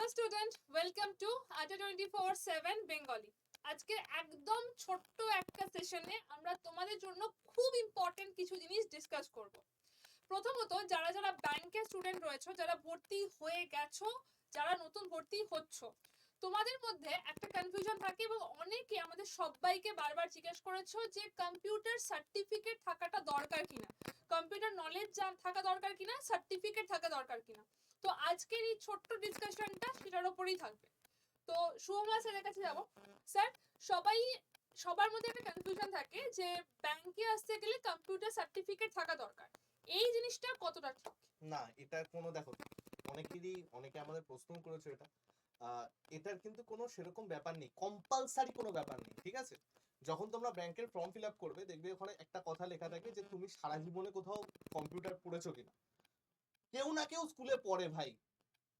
Hello student, welcome to আড্ডা 24/7 Bengali. আজকে একদম ছোট্ট একটা সেশনে আমরা তোমাদের জন্য খুব ইম্পর্টেন্ট কিছু জিনিস ডিসকাস করব। প্রথমত, যারা যারা ব্যাংকের স্টুডেন্ট রয়েছে, যারা ভর্তি হয়ে গেছো, যারা নতুন ভর্তি হচ্ছ, তোমাদের মধ্যে একটা কনফিউশন থাকে এবং অনেকে আমাদের সবাইকে বারবার জিজ্ঞেস করেছো যে কম্পিউটার সার্টিফিকেট থাকাটা দরকার কিনা, কম্পিউটার নলেজ থাকা দরকার কিনা, সার্টিফিকেট থাকা দরকার কিনা। তো আজকের এই ছোট্ট ডিসকাশনটা সেটার উপরেই থাকবে। তো শুভমা স্যারের কাছে যাবো। স্যার, সবাই সবার মধ্যে একটা কনফিউশন থাকে যে ব্যাংকে আসতে গেলে কম্পিউটার সার্টিফিকেট থাকা দরকার। এই জিনিসটা কতটা ঠিক? না, এটা কোনো দেখো, অনেকে আমাদের প্রশ্ন করেছে এটা। এটার কিন্তু কোনো সেরকম ব্যাপার নেই, কম্পালসারি কোনো ব্যাপার নেই, ঠিক আছে? যখন তোমরা ব্যাংকের ফর্ম ফিল আপ করবে, দেখবে ওখানে একটা কথা লেখা থাকে যে তুমি সারা জীবনে কোথাও কম্পিউটার পড়েছো কিনা। কেউ না কেউ স্কুলে পড়ে ভাই,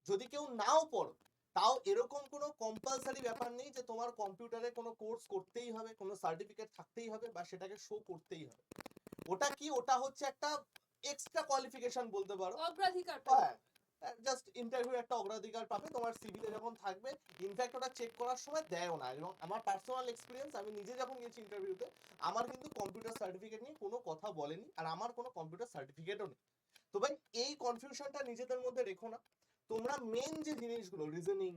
যদি কেউ নাও পড়ো তাও এরকম কোনো কম্পালসারি ব্যাপার নেই যে তোমার কম্পিউটারে কোনো কোর্স করতেই হবে, কোনো সার্টিফিকেট থাকতেই হবে বা সেটাকে শো করতেই হবে। ওটা কি, ওটা হচ্ছে একটা এক্সট্রা কোয়ালিফিকেশন বলতে পারো। অগ্রাধিকার। হ্যাঁ, জাস্ট ইন্টারভিউ একটা অগ্রাধিকার পাবে তোমার সিভিতে যখন থাকবে। ইনফ্যাক্ট ওটা চেক করার সময় দেয়ও না। এবং আমার পার্সোনাল এক্সপিরিয়েন্স, আমি নিজে যখন গেছি ইন্টারভিউতে, আমার কিন্তু কম্পিউটার সার্টিফিকেট নিয়ে কোনো কথা বলেনি, আর আমার কোনো কম্পিউটার সার্টিফিকেটও নেই। তো ভাই, এই কনফিউশনটা নিজেদের মধ্যে রেখো না। তোমরা মেন যে জিনিসগুলো, রিজনিং,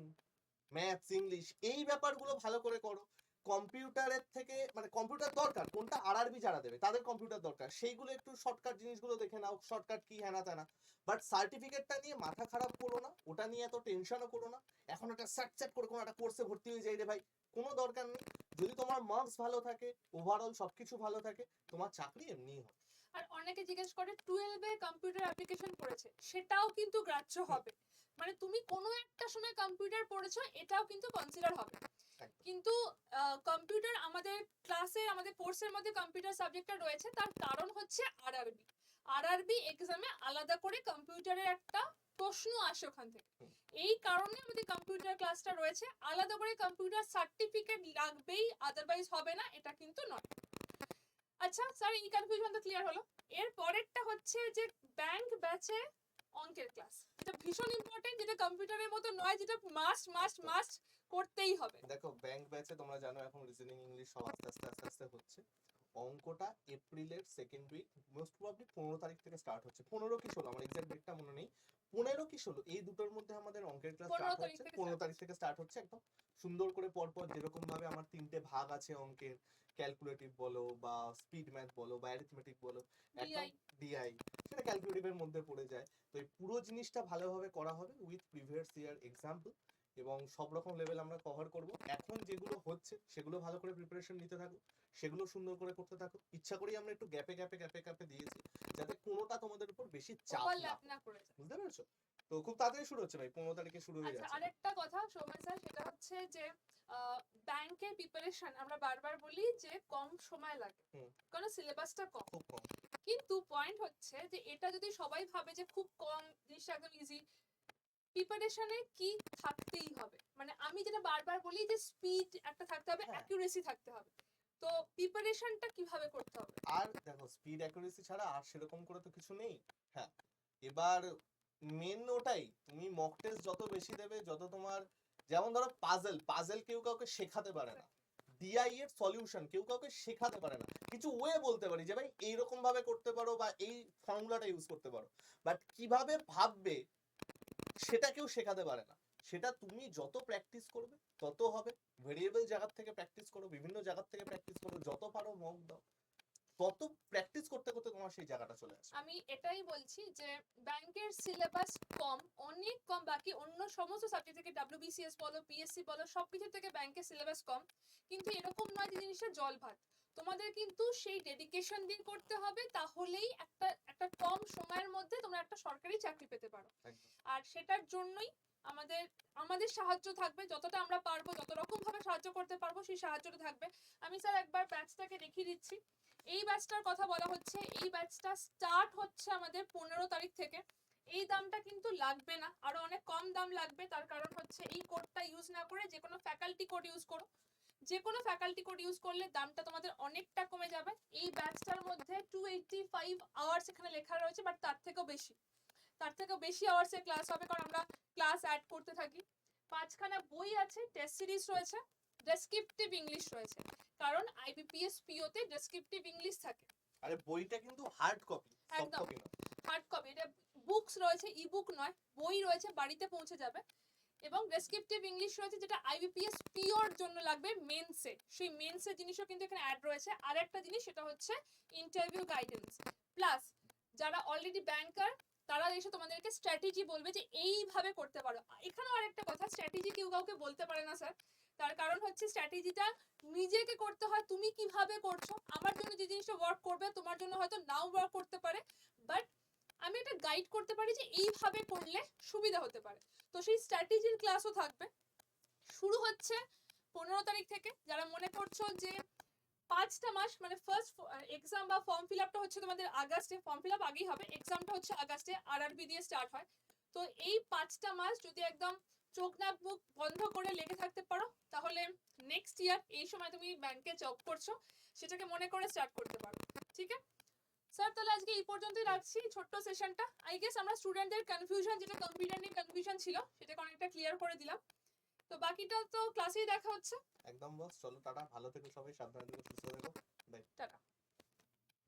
ম্যাথস, ইংলিশ, এই ব্যাপারগুলো ভালো করে করো। কম্পিউটারের থেকে মানে কম্পিউটার দরকার, কোনটা আরআরবি যারা দেবে তাদের কম্পিউটার দরকার, সেইগুলো একটু শর্টকাট জিনিসগুলো দেখে নাও, শর্টকাট কি হ্যানা ত্যানা। বাট সার্টিফিকেটটা নিয়ে মাথা খারাপ করো না, ওটা নিয়ে এত টেনশনও করো না। এখন একটা স্যাট করে কোনো একটা কোর্সে ভর্তি হয়ে যাই রে ভাই, কোনো দরকার নেই। যদি তোমার মার্কস ভালো থাকে, ওভারঅল সবকিছু ভালো থাকে, তোমার চাকরি এমনিই হবে। আর অনেকে জিজ্ঞেস করে 12-এ কম্পিউটার অ্যাপ্লিকেশন পড়েছে, সেটাও কিন্তু গ্রাহ্য হবে। মানে তুমি কোনো একটা সময় কম্পিউটার পড়েছো, এটাও কিন্তু কনসিডার হবে। কিন্তু কম্পিউটার আমাদের ক্লাসে, আমাদের কোর্সের মধ্যে কম্পিউটার সাবজেক্টটা রয়েছে, তার কারণ হচ্ছে আরআরবি। আরআরবি এক্সামে আলাদা করে কম্পিউটারের একটা প্রশ্ন আসে ওখান থেকে। এই কারণে আমাদের কম্পিউটার ক্লাসটা রয়েছে। আলাদা করে কম্পিউটার সার্টিফিকেট লাগবেই, আদারওয়াইজ হবে না, এটা কিন্তু নয়। আচ্ছা স্যার, এই কনফিউশন তো ক্লিয়ার হলো। এর পরেরটা হচ্ছে যে ব্যাংক ব্যাচে অঙ্কের ক্লাস, এটা ভীষণ ইম্পর্টেন্ট, যেটা কম্পিউটারের মতো নয়, যেটা মাস্ট করতেই হবে। দেখো, ব্যাংক ব্যাচে তোমরা জানো এখন রিজনিং, ইংলিশ সব আস্তে আস্তে আস্তে আস্তে হচ্ছে। অঙ্কটা এপ্রিলের সেকেন্ড উইক, মোস্ট প্রবাবলি 15 তারিখ থেকে স্টার্ট হচ্ছে। 15 কি 16, আমার এক্সাক্ট ডেটটা মনে নেই। 15 কি 16, এই দুটোর মধ্যে আমাদের অঙ্কের ক্লাস 15 স্টার্ট তারিখ হচ্ছে। থেকে 15 তারিখ থেকে স্টার্ট হচ্ছে। একদম সুন্দর করে পরপর যেরকম ভাবে আমার 3টে ভাগ আছে অঙ্কের, ক্যালকুলেটিভ বলো বা স্পিড ম্যাথ বলো বা অ্যারিথমেটিক বলো, একদম ডিআই, সেটা ক্যালকুলেটিভের মধ্যে পড়ে যায়। তো এই পুরো জিনিসটা ভালোভাবে করা হবে উইথ প্রিভিয়াস ইয়ার এক্সাম্পল, এবং সব রকম লেভেল আমরা কভার করব। এখন যেগুলো হচ্ছে সেগুলো ভালো করে প্রিপারেশন নিতে থাকো, সেগুলো সুন্দর করে করতে থাকো। ইচ্ছা করেই আমরা একটু গ্যাপে গ্যাপে গ্যাপে গ্যাপে দিয়েছি, যাতে কোনোটা তোমাদের উপর বেশি চাপ না করে যায়। বুঝতে পেরেছো? তো খুব তাড়াতাড়ি শুরু হচ্ছে ভাই, 15 তারিখে শুরু হয়ে আচ্ছা, যাচ্ছে। আরেকটা কথা সৌমেন স্যার, সেটা হচ্ছে যে ব্যাংকের প্রিপারেশন আমরা বারবার বলি যে কম সময় লাগে, কারণ সিলেবাসটা কম। খুব কম। কিন্তু পয়েন্ট হচ্ছে যে এটা যদি সবাই ভাবে যে খুব কম, জিনিসটা একদম ইজি, প্রিপারেশনে কি থাকতেই হবে। মানে আমি যেটা বারবার বলি যে স্পিড একটা থাকতে হবে, অ্যাকুরেসি থাকতে হবে। তো প্রিপারেশনটা কিভাবে করতে হবে? আর দেখো, স্পিড অ্যাকুরেসি ছাড়া আর সেরকম করে তো কিছু নেই। হ্যাঁ, এবার মেন ওটাই, তুমি মক টেস্ট যত বেশি দেবে, যত তোমার, যেমন ধরো পাজেল, কেউ কাউকে শেখাতে পারে না। ডিআই এর সলিউশন কেউ কাউকে শেখাতে পারে না। কিছু ওয়ে বলতে পারি যে ভাই এইরকম ভাবে করতে পারো বা এই ফর্মুলাটা ইউজ করতে পারো, বাট কিভাবে ভাববে সেটা কেউ শেখাতে পারে না। সেটা তুমি যত প্র্যাকটিস করবে তত হবে। ভেরিয়েবল জায়গা থেকে প্র্যাকটিস করো, বিভিন্ন জায়গা থেকে প্র্যাকটিস করো, যত পারো মক দাও, তত প্র্যাকটিস করতে করতে তোমার সেই জায়গাটা চলে আসে। আমি এটাই বলছি যে ব্যাংকের সিলেবাস কম, অনেক কম, বাকি অন্য সমস্ত সাবজেক্ট থেকে, ডব্লিউবিসিএস বলো, পিএসসি বলো, সবকিছু থেকে ব্যাংকের সিলেবাস কম। কিন্তু এরকম নয় যে জিনিসটা জল ভাত। তোমাদের কিন্তু সেই ডেডিকেশন দিয়ে করতে হবে, তাহলেই একটা একটা কম সময়ের মধ্যে তোমরা একটা সরকারি চাকরি পেতে পারো। আর সেটার জন্যই আমাদের আমাদের সাহায্য থাকবে, যতটা আমরা পারবো, যত রকম ভাবে সাহায্য করতে পারবো সেই সাহায্যটা থাকবে। আমি স্যার একবার ব্যাচটাকে দেখিয়ে দিচ্ছি। এই ব্যাচটার কথা বলা হচ্ছে, এই ব্যাচটা স্টার্ট হচ্ছে আমাদের 15 তারিখ থেকে। এই দামটা কিন্তু লাগবে না, আরো অনেক কম দাম লাগবে। তার কারণ হচ্ছে এই কোডটা ইউজ না করে যে কোনো ফ্যাকাল্টি কোড ইউজ করো। যে কোনো ফ্যাকাল্টি কোড ইউজ করলে দামটা তোমাদের অনেকটা কমে যাবে। এই ব্যাচটার মধ্যে 285 আওয়ার্স এখানে লেখা রয়েছে, বাট তার থেকেও বেশি আওয়ার্সের ক্লাস হবে, কারণ আমরা ক্লাস অ্যাড করতে থাকি। 5খানা বই আছে, টেস্ট সিরিজ রয়েছে, ডেসক্রিপটিভ ইংলিশ রয়েছে, কারণ আইবিপিএস পিওতে ডেসক্রিপটিভ ইংলিশ থাকে। আরে বইটা কিন্তু হার্ড কপি, সফট একদম। কপি না। হার্ড কপি, এটা বুকস রয়েছে, ইবুক নয়, বই রয়েছে, বাড়িতে পৌঁছে যাবে। এবং ডেসক্রিপটিভ ইংলিশ রয়েছে যেটা আইবিপিএস পিওর জন্য লাগবে মেন্সে, সেই মেন্সের জিনিসও কিন্তু এখানে অ্যাড রয়েছে। আর একটা জিনিস সেটা হচ্ছে ইন্টারভিউ গাইডেন্স। প্লাস যারা অলরেডি ব্যাংকার তারা এসে তোমাদেরকে স্ট্র্যাটেজি বলবে যে এইভাবে করতে পারো। এখানেও আরেকটা কথা, স্ট্র্যাটেজি কেউ কাউকে বলতে পারে না স্যার, তার কারণ হচ্ছে স্ট্র্যাটেজিটা নিজেকে করতে হয়, তুমি কিভাবে করছো। আমার জন্য যে জিনিসটা ওয়ার্ক করবে তোমার জন্য হয়তো নাও ওয়ার্ক করতে পারে, বাট আমি একটা গাইড করতে পারি যে এইভাবে করলে সুবিধা হতে পারে। তো সেই স্ট্র্যাটেজির ক্লাসও থাকবে। শুরু হচ্ছে 15 তারিখ থেকে। যারা মনে করছো যে 5টা মাস মানে ফার্স্ট এক্সাম বা ফর্ম ফিল আপটা হচ্ছে তোমাদের আগস্টে, ফর্ম ফিল আপ আগেই হবে, এক্সামটা হচ্ছে আগস্টে, আরআরবি দিয়ে স্টার্ট হয়। তো এই 5টা মাস যদি একদম চোখ নাক মুখ বন্ধ করে লেগে থাকতে পারো, তাহলে নেক্সট ইয়ার এই সময় তুমি ব্যাংকে জব করছো সেটাকে মনে করে স্টার্ট করতে পারো। ঠিক আছে স্যার, তাহলে আজকে এই পর্যন্তই রাখছি ছোট্ট সেশনটা। আই গেস আমরা স্টুডেন্টদের কনফিউশন, যেটা কম্পিউটার নিয়ে কনফিউশন ছিল, সেটাকে অনেকটা ক্লিয়ার করে দিলাম। তো বাকিটা তো ক্লাসেই দেখা হচ্ছে। একদম বস, চলো টাটা, ভালো থেকো সবাই, সাবধানে থেকো, সুস্থ থেকো, বাই। টাটা।